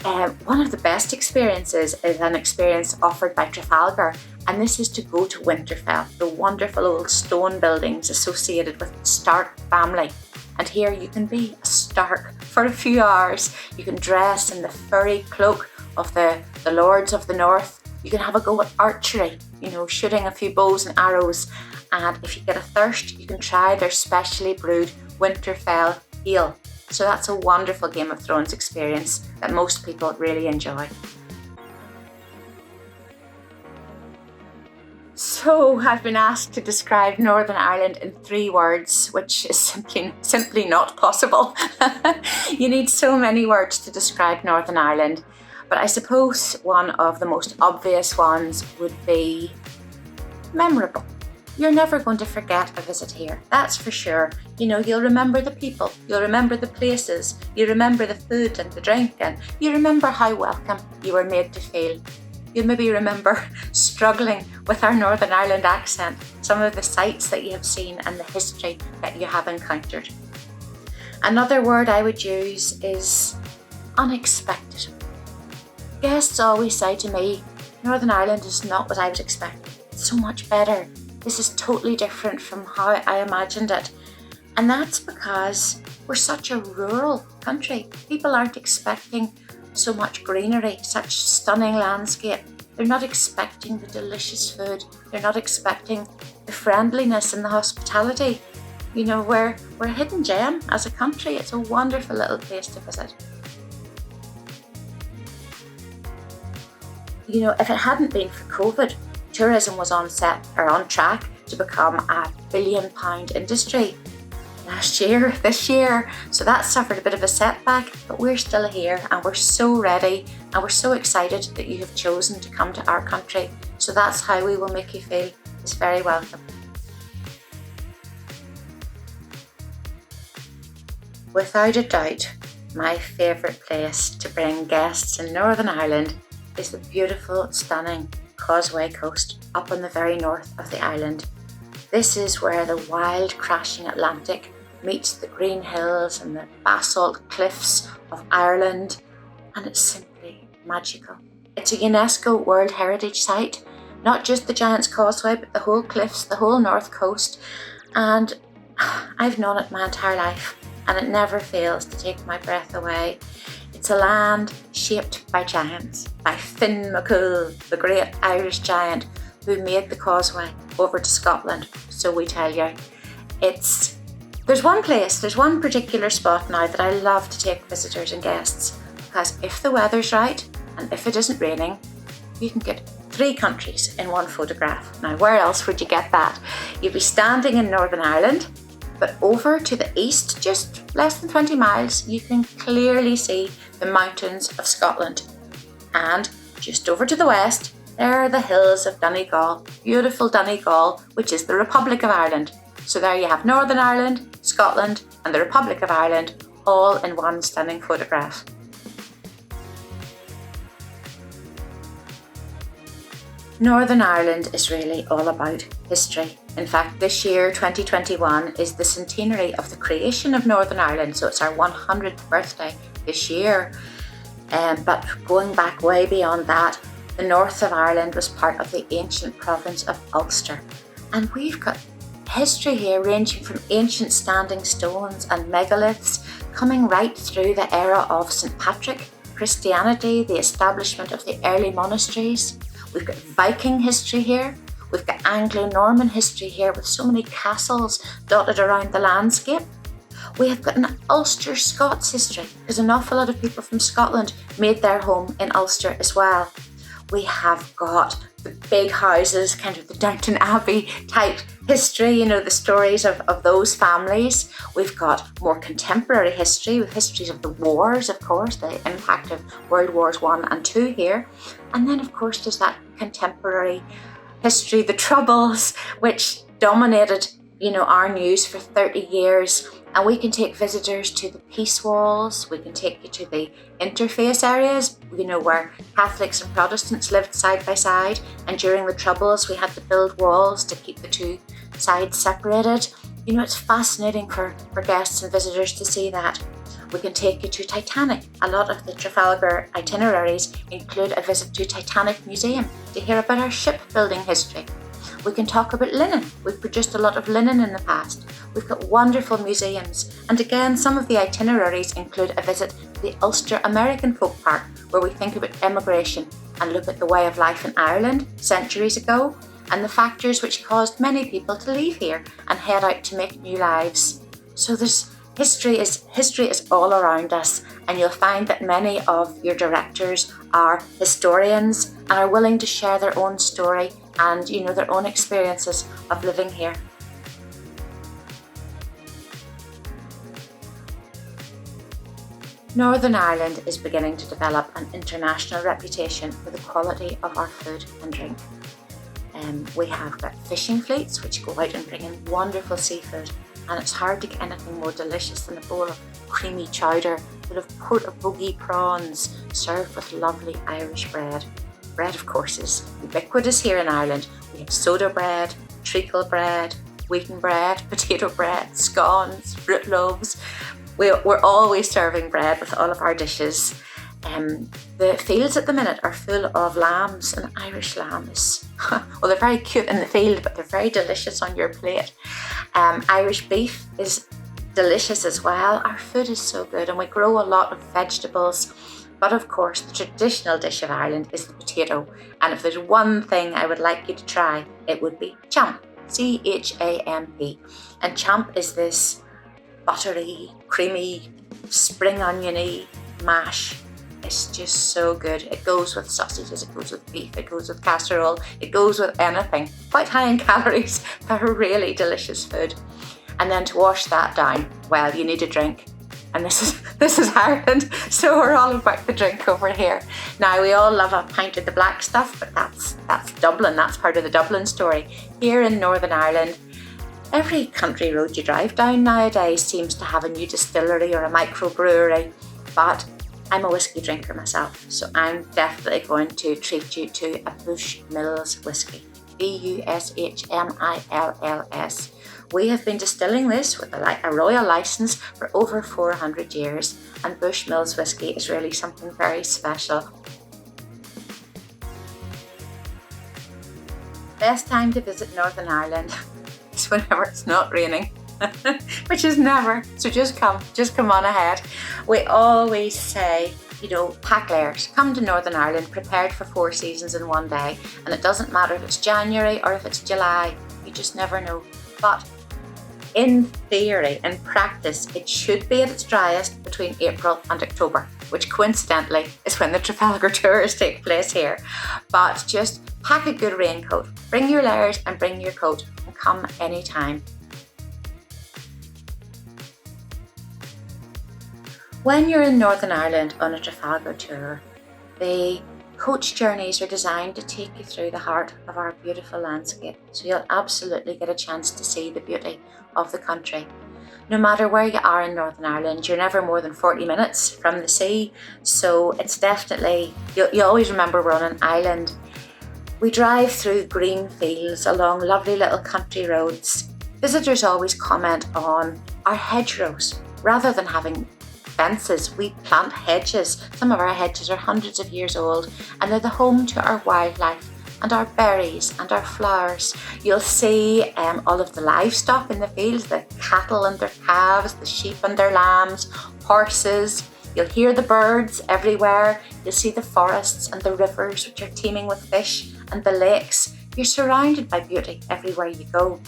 One of the best experiences is an experience offered by Trafalgar, and this is to go to Winterfell, the wonderful old stone buildings associated with the Stark family. And here you can be a Stark for a few hours. You can dress in the furry cloak of the Lords of the North. You can have a go at archery, shooting a few bows and arrows. And if you get a thirst, you can try their specially brewed Winterfell ale. So that's a wonderful Game of Thrones experience that most people really enjoy. So I've been asked to describe Northern Ireland in 3 words, which is simply not possible. You need so many words to describe Northern Ireland. But I suppose one of the most obvious ones would be memorable. You're never going to forget a visit here, that's for sure. You'll remember the people, you'll remember the places, you remember the food and the drink, and you remember how welcome you were made to feel. You'll maybe remember struggling with our Northern Ireland accent, some of the sights that you have seen and the history that you have encountered. Another word I would use is unexpected. Guests always say to me, Northern Ireland is not what I was expecting. It's so much better. This is totally different from how I imagined it. And that's because we're such a rural country. People aren't expecting so much greenery, such stunning landscape. They're not expecting the delicious food. They're not expecting the friendliness and the hospitality. We're a hidden gem as a country. It's a wonderful little place to visit. If it hadn't been for COVID, tourism was on track to become a £1 billion industry this year. So that suffered a bit of a setback, but we're still here and we're so ready and we're so excited that you have chosen to come to our country. So that's how we will make you feel. It's very welcome. Without a doubt, my favourite place to bring guests in Northern Ireland is the beautiful, stunning Causeway Coast up on the very north of the island. This is where the wild, crashing Atlantic meets the green hills and the basalt cliffs of Ireland, and it's simply magical. It's a UNESCO World Heritage Site, not just the Giant's Causeway, but the whole cliffs, the whole north coast, and I've known it my entire life, and it never fails to take my breath away. It's a land shaped by giants, by Finn McCool, the great Irish giant who made the causeway over to Scotland, so we tell you. There's one particular spot now that I love to take visitors and guests, because if the weather's right and if it isn't raining, you can get 3 countries in one photograph. Now, where else would you get that? You'd be standing in Northern Ireland, but over to the east, just less than 20 miles, you can clearly see the mountains of Scotland. And just over to the west, there are the hills of Donegal, beautiful Donegal, which is the Republic of Ireland. So there you have Northern Ireland, Scotland, and the Republic of Ireland, all in one stunning photograph. Northern Ireland is really all about history. In fact, this year, 2021, is the centenary of the creation of Northern Ireland, so it's our 100th birthday this year. But going back way beyond that, the north of Ireland was part of the ancient province of Ulster. And we've got history here ranging from ancient standing stones and megaliths, coming right through the era of St. Patrick, Christianity, the establishment of the early monasteries. We've got Viking history here. We've got Anglo-Norman history here with so many castles dotted around the landscape. We have got an Ulster Scots history because an awful lot of people from Scotland made their home in Ulster as well. We have got the big houses, kind of the Downton Abbey type history, the stories of those families. We've got more contemporary history with histories of the wars, of course, the impact of World Wars I and II here. And then, of course, there's that contemporary history, the Troubles, which dominated, our news for 30 years. And we can take visitors to the peace walls. We can take you to the interface areas, where Catholics and Protestants lived side by side. And during the Troubles, we had to build walls to keep the two sides separated. It's fascinating for guests and visitors to see that. We can take you to Titanic. A lot of the Trafalgar itineraries include a visit to Titanic Museum to hear about our shipbuilding history. We can talk about linen. We've produced a lot of linen in the past. We've got wonderful museums. And again, some of the itineraries include a visit to the Ulster American Folk Park, where we think about emigration and look at the way of life in Ireland centuries ago and the factors which caused many people to leave here and head out to make new lives. So history is all around us, and you'll find that many of your directors are historians and are willing to share their own story and their own experiences of living here. Northern Ireland is beginning to develop an international reputation for the quality of our food and drink. We have got fishing fleets which go out and bring in wonderful seafood, and it's hard to get anything more delicious than a bowl of creamy chowder full of portobello prawns served with lovely Irish bread. Bread, of course, is ubiquitous here in Ireland. We have soda bread, treacle bread, wheaten bread, potato bread, scones, fruit loaves. We're always serving bread with all of our dishes. The fields at the minute are full of lambs, and Irish lamb is, well, they're very cute in the field, but they're very delicious on your plate. Irish beef is delicious as well. Our food is so good, and we grow a lot of vegetables. But of course, the traditional dish of Ireland is the potato. And if there's one thing I would like you to try, it would be champ, C-H-A-M-P. And champ is this buttery, creamy, spring oniony mash. It's just so good. It goes with sausages, it goes with beef, it goes with casserole, it goes with anything. Quite high in calories, but a really delicious food. And then to wash that down, well, you need a drink. And this is Ireland, so we're all about the drink over here. Now, we all love a pint of the black stuff, but that's Dublin. That's part of the Dublin story. Here in Northern Ireland, every country road you drive down nowadays seems to have a new distillery or a microbrewery, but I'm a whiskey drinker myself, so I'm definitely going to treat you to a Bushmills whiskey, Bushmills. We have been distilling this with a royal licence for over 400 years, and Bushmills whiskey is really something very special. Best time to visit Northern Ireland is whenever it's not raining, which is never, so just come on ahead. We always say, pack layers. Come to Northern Ireland prepared for 4 seasons in one day, and it doesn't matter if it's January or if it's July, you just never know. But in theory, in practice, it should be at its driest between April and October, which coincidentally is when the Trafalgar tours take place here. But just pack a good raincoat, bring your layers and bring your coat, and come anytime. When you're in Northern Ireland on a Trafalgar tour, the coach journeys are designed to take you through the heart of our beautiful landscape, so you'll absolutely get a chance to see the beauty of the country. No matter where you are in Northern Ireland, you're never more than 40 minutes from the sea, so it's definitely, you always remember we're on an island. We drive through green fields along lovely little country roads. Visitors always comment on our hedgerows. Rather than having fences, we plant hedges. Some of our hedges are hundreds of years old, and they're the home to our wildlife and our berries and our flowers. You'll see all of the livestock in the fields, the cattle and their calves, the sheep and their lambs, horses. You'll hear the birds everywhere. You'll see the forests and the rivers which are teeming with fish, and the lakes. You're surrounded by beauty everywhere you go.